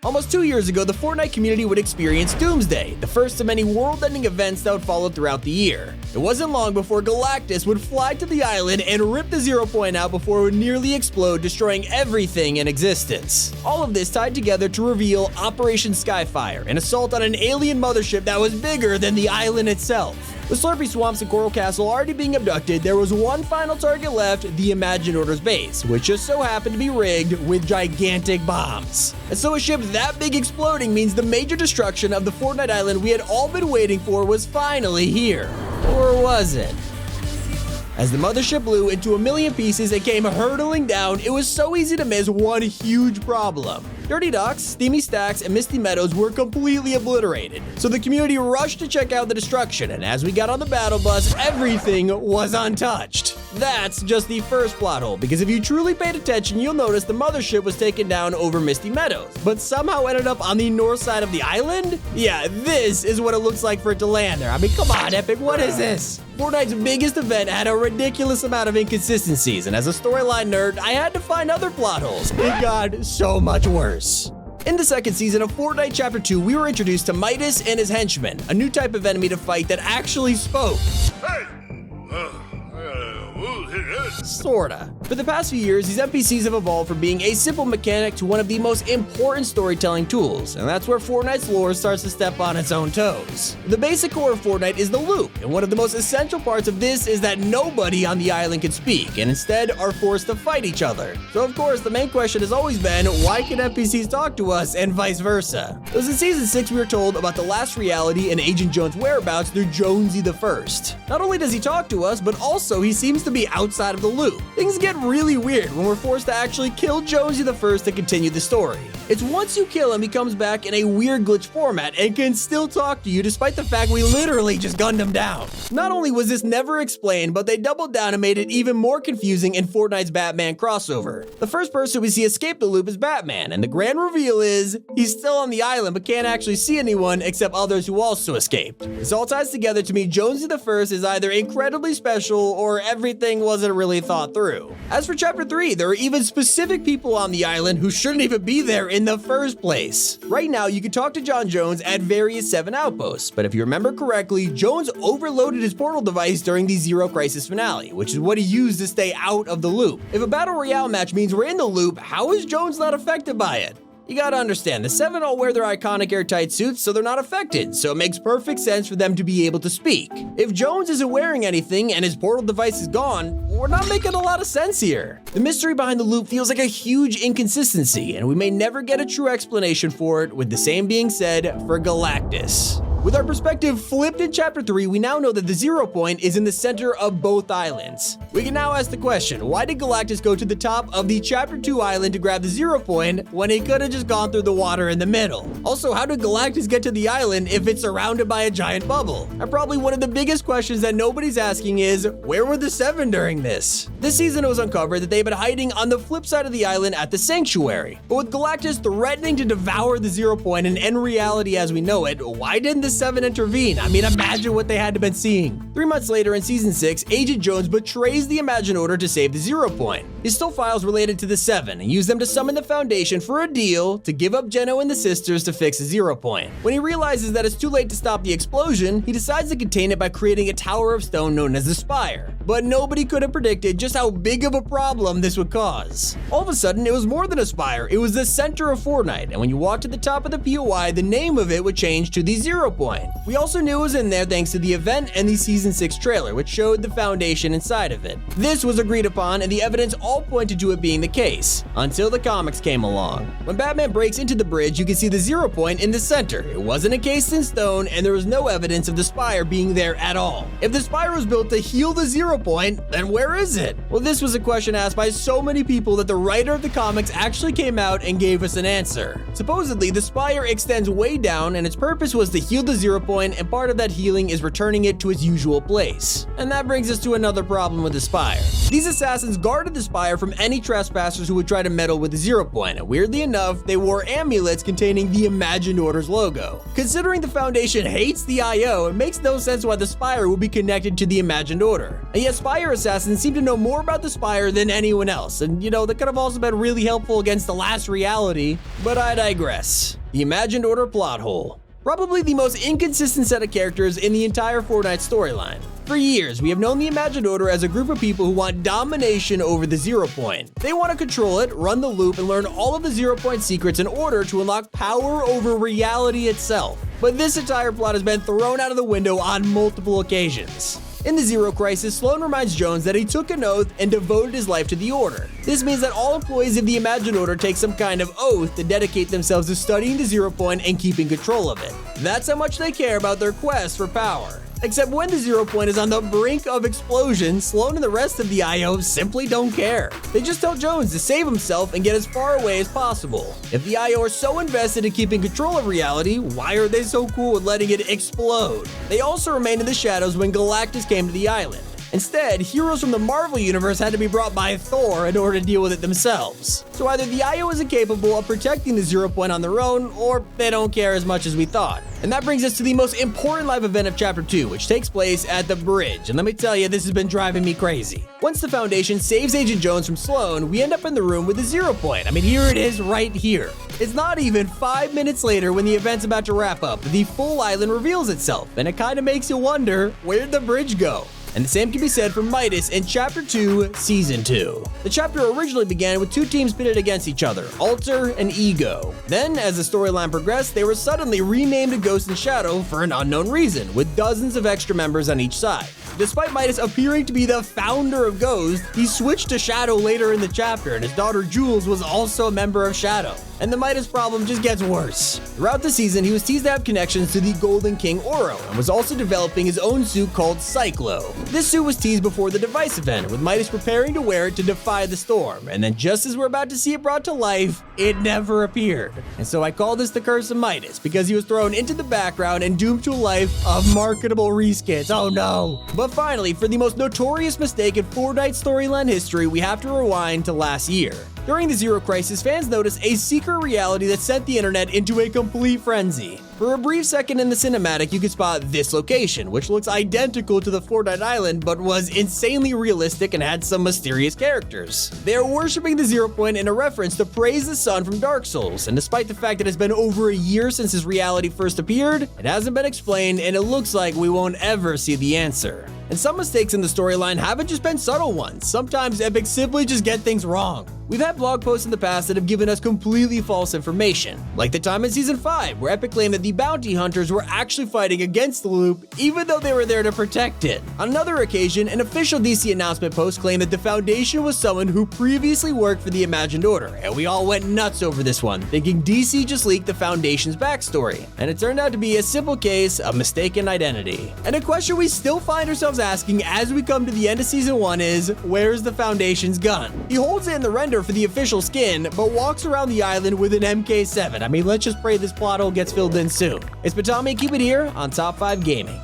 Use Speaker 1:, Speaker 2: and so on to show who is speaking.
Speaker 1: Almost 2 years ago, the Fortnite community would experience Doomsday, the first of many world-ending events that would follow throughout the year. It wasn't long before Galactus would fly to the island and rip the 0 point out before it would nearly explode, destroying everything in existence. All of this tied together to reveal Operation Skyfire, an assault on an alien mothership that was bigger than the island itself. With Slurpy Swamps and Coral Castle already being abducted, there was one final target left, the Imaginator's base, which just so happened to be rigged with gigantic bombs. And so a ship that big exploding means the major destruction of the Fortnite island we had all been waiting for was finally here. Or was it? As the mothership blew into a million pieces and came hurtling down, it was so easy to miss one huge problem. Dirty Docks, Steamy Stacks, and Misty Meadows were completely obliterated. So the community rushed to check out the destruction, and as we got on the battle bus, everything was untouched. That's just the first plot hole, because if you truly paid attention, you'll notice the mothership was taken down over Misty Meadows, but somehow ended up on the north side of the island? Yeah, this is what it looks like for it to land there. I mean, come on, Epic, what is this? Fortnite's biggest event had a ridiculous amount of inconsistencies, and as a storyline nerd, I had to find other plot holes. It got so much worse. In the second season of Fortnite Chapter 2, we were introduced to Midas and his henchmen, a new type of enemy to fight that actually spoke. Hey! Sorta. For the past few years, these NPCs have evolved from being a simple mechanic to one of the most important storytelling tools, and that's where Fortnite's lore starts to step on its own toes. The basic core of Fortnite is the loop, and one of the most essential parts of this is that nobody on the island can speak, and instead are forced to fight each other. So of course, the main question has always been, why can NPCs talk to us, and vice versa? It was in Season 6 we were told about the last reality and Agent Jones' whereabouts through Jonesy the First. Not only does he talk to us, but also he seems to be outside of the loop. Things get really weird when we're forced to actually kill Jonesy the First to continue the story. It's once you kill him, he comes back in a weird glitch format and can still talk to you despite the fact we literally just gunned him down. Not only was this never explained, but they doubled down and made it even more confusing in Fortnite's Batman crossover. The first person we see escape the loop is Batman, and the grand reveal is he's still on the island but can't actually see anyone except others who also escaped. This all ties together to me Jonesy the First is either incredibly special or everything wasn't really thought through. As for Chapter 3, there are even specific people on the island who shouldn't even be there in the first place. Right now, you can talk to Jon Jones at various 7 outposts, but if you remember correctly, Jones overloaded his portal device during the Zero Crisis finale, which is what he used to stay out of the loop. If a Battle Royale match means we're in the loop, how is Jones not affected by it? You gotta understand, the 7 all wear their iconic airtight suits, so they're not affected, so it makes perfect sense for them to be able to speak. If Jones isn't wearing anything and his portal device is gone, we're not making a lot of sense here. The mystery behind the loop feels like a huge inconsistency, and we may never get a true explanation for it, with the same being said for Galactus. With our perspective flipped in Chapter 3, we now know that the 0 point is in the center of both islands. We can now ask the question, why did Galactus go to the top of the Chapter 2 island to grab the 0 point when he could have just gone through the water in the middle? Also, how did Galactus get to the island if it's surrounded by a giant bubble? And probably one of the biggest questions that nobody's asking is, where were the 7 during this? This season it was uncovered that they've been hiding on the flip side of the island at the Sanctuary. But with Galactus threatening to devour the 0 point and end reality as we know it, why didn't the 7 intervene? I mean, imagine what they had to been seeing. 3 months later in Season 6, Agent Jones betrays the Imaginator to save the 0 point. He stole files related to the 7 and used them to summon the Foundation for a deal to give up Geno and the sisters to fix the 0 point. When he realizes that it's too late to stop the explosion, he decides to contain it by creating a tower of stone known as the Spire. But nobody could have predicted just how big of a problem this would cause. All of a sudden, it was more than a spire, it was the center of Fortnite, and when you walked to the top of the POI, the name of it would change to the 0 point. We also knew it was in there thanks to the event and the Season 6 trailer, which showed the Foundation inside of it. This was agreed upon, and the evidence all pointed to it being the case, until the comics came along. When Batman breaks into the bridge, you can see the 0 point in the center. It wasn't encased in stone, and there was no evidence of the Spire being there at all. If the Spire was built to heal the 0 point, then where is it? Well, this was a question asked by so many people that the writer of the comics actually came out and gave us an answer. Supposedly, the Spire extends way down, and its purpose was to heal the the 0 point, and part of that healing is returning it to its usual place. And that brings us to another problem with the Spire. These assassins guarded the Spire from any trespassers who would try to meddle with the 0 point, and weirdly enough, they wore amulets containing the Imagined Order's logo. Considering the Foundation hates the IO, it makes no sense why the Spire would be connected to the Imagined Order. And yet Spire assassins seem to know more about the Spire than anyone else, and that could have also been really helpful against the last reality, but I digress. The Imagined Order plot hole. Probably the most inconsistent set of characters in the entire Fortnite storyline. For years, we have known the Imagined Order as a group of people who want domination over the 0 point. They want to control it, run the loop, and learn all of the 0 point secrets in order to unlock power over reality itself. But this entire plot has been thrown out of the window on multiple occasions. In the Zero Crisis, Sloan reminds Jones that he took an oath and devoted his life to the Order. This means that all employees of the Imagined Order take some kind of oath to dedicate themselves to studying the 0 point and keeping control of it. That's how much they care about their quest for power. Except when the 0 point is on the brink of explosion, Sloan and the rest of the IO simply don't care. They just tell Jones to save himself and get as far away as possible. If the IO are so invested in keeping control of reality, why are they so cool with letting it explode? They also remained in the shadows when Galactus came to the island. Instead, heroes from the Marvel Universe had to be brought by Thor in order to deal with it themselves. So either the IO is incapable of protecting the 0 point on their own, or they don't care as much as we thought. And that brings us to the most important live event of Chapter 2, which takes place at the bridge. And let me tell you, this has been driving me crazy. Once the Foundation saves Agent Jones from Sloan, we end up in the room with the 0 point. I mean, here it is right here. It's not even 5 minutes later when the event's about to wrap up, the full island reveals itself, and it kind of makes you wonder, where'd the bridge go? And the same can be said for Midas in Chapter 2, Season 2. The chapter originally began with two teams pitted against each other, Alter and Ego. Then, as the storyline progressed, they were suddenly renamed to Ghost and Shadow for an unknown reason, with dozens of extra members on each side. Despite Midas appearing to be the founder of Ghost, he switched to Shadow later in the chapter, and his daughter Jules was also a member of Shadow. And the Midas problem just gets worse. Throughout the season, he was teased to have connections to the Golden King Oro, and was also developing his own suit called Cyclo. This suit was teased before the device event, with Midas preparing to wear it to defy the storm, and then just as we're about to see it brought to life, it never appeared. And so I call this the curse of Midas, because he was thrown into the background and doomed to a life of marketable reskins. Oh no! But finally, for the most notorious mistake in Fortnite storyline history, we have to rewind to last year. During the Zero Crisis, fans noticed a secret reality that sent the internet into a complete frenzy. For a brief second in the cinematic, you could spot this location, which looks identical to the Fortnite Island, but was insanely realistic and had some mysterious characters. They are worshipping the 0 point in a reference to Praise the Sun from Dark Souls, and despite the fact that it's been over a year since this reality first appeared, it hasn't been explained, and it looks like we won't ever see the answer. And some mistakes in the storyline haven't just been subtle ones. Sometimes Epic simply just get things wrong. We've had blog posts in the past that have given us completely false information, like the time in Season 5, where Epic claimed that the bounty hunters were actually fighting against the loop, even though they were there to protect it. On another occasion, an official DC announcement post claimed that the Foundation was someone who previously worked for the Imagined Order, and we all went nuts over this one, thinking DC just leaked the Foundation's backstory. And it turned out to be a simple case of mistaken identity. And a question we still find ourselves asking as we come to the end of Season 1 is, where's the Foundation's gun? He holds it in the render for the official skin, but walks around the island with an MK7. I mean, let's just pray this plot hole gets filled in soon. It's Batami, keep it here on Top 5 Gaming.